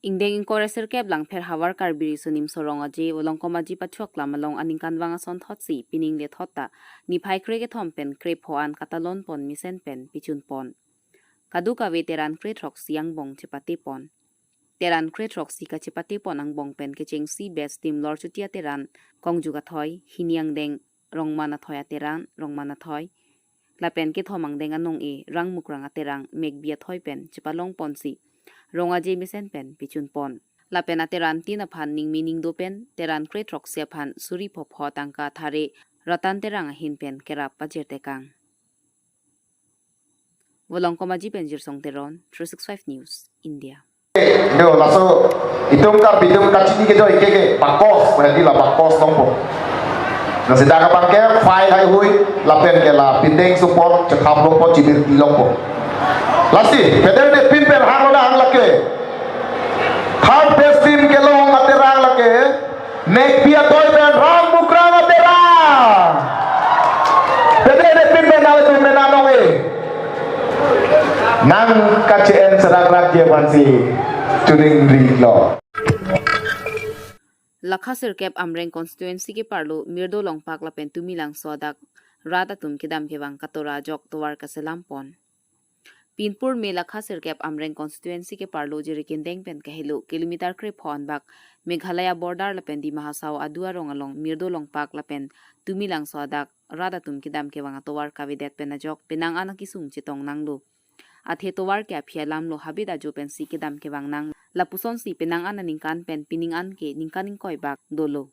Ingdeng ingkore sirkep lang pher hawar karbiri sunim sorong aji ulong komaji pachok lamalong aning kanwanga son thotsi pining le thotta ni phai kre ke thompen kre phoan katalon pon misen pen pichun pon kadu ka veteran kre throk siang bong chepati pon teran kre throk si ka chepati pon ang bong pen ke cheng si best team lor chutia teran kongjuga thoi hiniang deng rongmana thoya teran rongmana thoi lapen ke thomang deng anong e rang mukrang aterang megbia thoi pen chepalong pon si rongaji misen pen pichun pon lapen ateran tina phan ning mining do pen teran kre trok sia phan suri pho pho tangka thare ratan terang hin pen kera pajer tekang wolong komaji pen jir song teron 365 news India Yo laso itung ka bidung kacini ke joy ke bakos berarti la bakos tongpo na sedang ka pangke fai hai hui lapen ke la pindeng support cekham longpo cibir tilongpo lasi pedel de pimper haroda ang lake third best team ke long aterang lake nek pia toy ben ram bukrang aterang pedel de pimper na tu menanong e nang KCN sedang rakyat bansi tuning rilo lakha sirkep amreng constituency ke parlo mirdo longpak lapen tumilang sodak rada tum kidam kewang katora jok towar kaselam pon Pinpur में लखा सिरकेप अमरेंग कॉन्स्टिट्यूएंसी के पार्लो जिरिकिन देंग पेन कहलो किलोमीटर क्रे फोन बाक मेघालय बॉर्डर लपेन दी महासाव अदुआ रोंगलोंग मिर्दो लोंग पाक लपेन तुमिलांग सोदाक रादा तुम के दाम के वंगा तोवार काविदेत पेन जॉक पेनांग आना की सुंग चितोंग नांगलो अथे तोवार क्या फिया लामलो हबिदा जो पेन सी के दाम के वांग नांग लपुसोन सी पेनांग आना निंकान पेन पिनिंग आन के निंकानिंग कोई बाक दोलो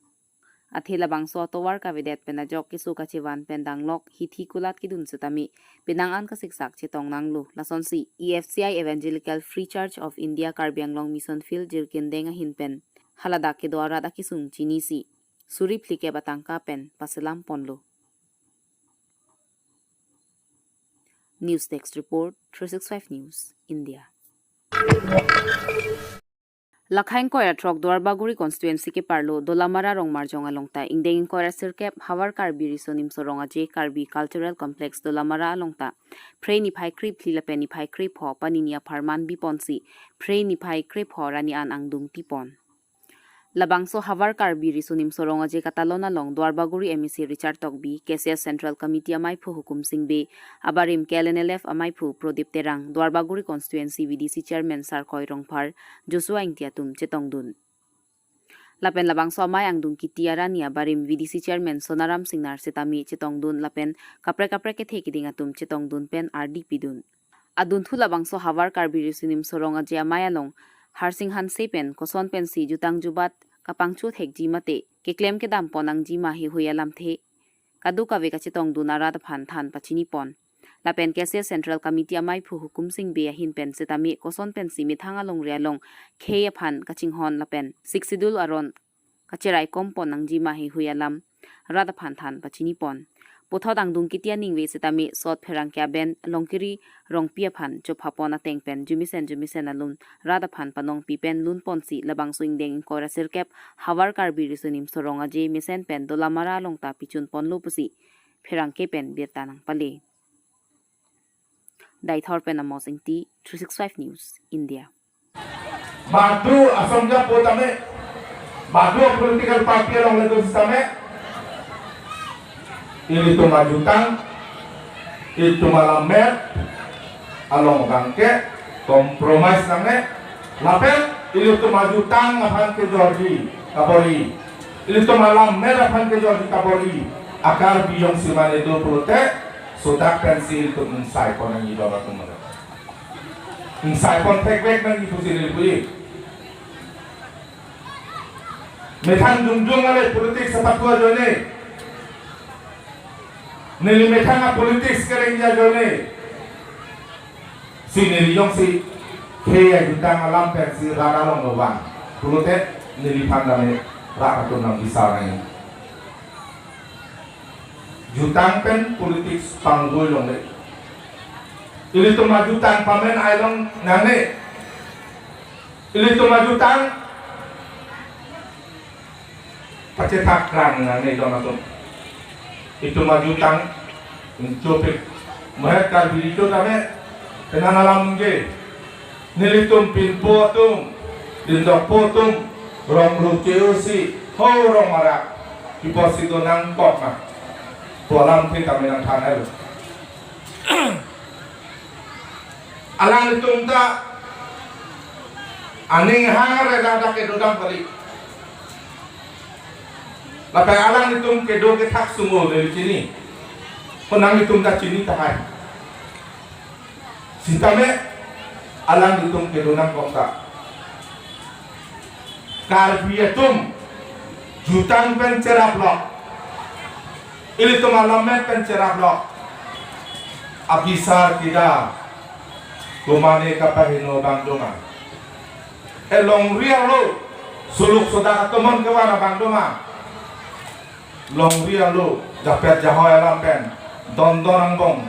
अथे लबांग सो तोवार काविदेत पेन जॉक के सुका चिवान पेन दांगलोक हिथी कुलात की दुन सतामी पेनांग आन का सिक्साक चितोंग नांगलो लसोन सी EFCI Evangelical Free Church of India Karbi Anglong Mission Field jirkin denga hinpen halada ke doara da kisung chini si suri plike batangka pen paselam ponlo News Text Report 365 News India Lakhain koya trok Dwarbaguri constituency ke parlo dolamara rongmar jonga longta ingdeng koya sirkep hawar karbi risonim soronga je karbi cultural complex dolamara longta prei ni phai krip lila peni phai krip ho paninia pharman bi ponsi prei ni phai krip ho rani an angdung tipon labangso hawar karbi risonim soronga je katalona long Dwarbaguri MEC Richard Tokbi KCS Central Committee amai phu hukum singbe abarim KLNLF amai phu Prodip Terang Dwarbaguri constituency VDC chairman Sar Khoi Rongphar Joshua Ingtiatum Chetongdun lapen labangso amai angdung kitiara nia barim VDC chairman Sonaram Singnar Setami Chetongdun lapen kapre kapre ke thekidinga tum Chetongdun pen RDP dun adun thu labangso hawar karbi risonim soronga je amai along Harsing Han Sepen koson pen si jutang jubat kapangchu thekji mate ke claim ke dam ponang ji ma hi huyalam the kadu ka veka chitong dunara da phan than pachini pon la pen kese central committee amai phu hukum sing be hin pen setami koson pen si mi thanga long rialong khe phan kaching hon la pen siksidul aron kacherai kom ponang ji ma hi huyalam ra da phan than pachini pon pothodang dung kitia ningwe setami sot pherang kya ben longkiri rongpia phan chopha pona tengpen jumisen alun rada phan panong pipen lun ponsi labang swing deng kora sirkep hawar karbi risunim soronga je misen pen dolamara longta pichun ponlo pusi pherang ke pen birta nang pale dai thor pen amosing ti 365 news India Badu asomja potame badu political party long ledo sistame ini tu majutang itu malam met along bangke kompromis namanya lapel ini tu majutang apan ke Georgi Kapolri ini tu malam met apan ke Georgi Kapolri akar biyong simane do prote sodak pensil tu insai konang idora tu mana insai kon tekbek nang itu sini puli metan jungjung ale politik sepatua jone nili metanga politik sekarang jone si nili yong si kaya jutang alam pensi rara long lobang pulute nili pandame raka tunang bisa nang jutang pen politik panggul long le ili tuma jutang pamen ailong nane ili tuma jutang pacetak rang nane dong atum itu majutang mencopik mereka diri itu kami dengan alam je nilitum pinpo tum Dindok potum rong lucu si ho rong marak di posisi nang kok mah polam tin kami nang tanah lu alang itung ta aning hangar ada ke dodang balik lapai alang itung ke do ke tak sumo dari sini penang itung ta sini tahan sintame alang itung ke dodang kok ta Karbi itung jutang pencerap lo ini tu malamet pencerap lo abisar tidak kumane kapahino bangdoma long ria lo suluk saudara teman kewana bangdoma long ria lo dapat jahoy lampen don donang bong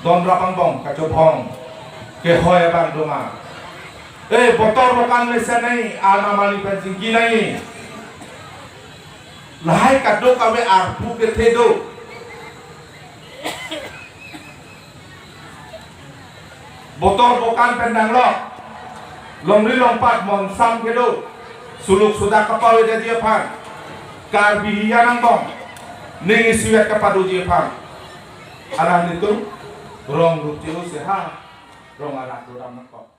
don rapang bong kacobong ke hoy bangdoma botol bukan mesenai anamali pentinggi nai lahai kado kawe arpu ke tedo botol bukan pendang lo lomri lompat monsam kedo suluk sudah kapal jadi apa karbi yanang bong nengi siwet kapadu jepang anak itu rong lucu sehat rong anak dorang nakok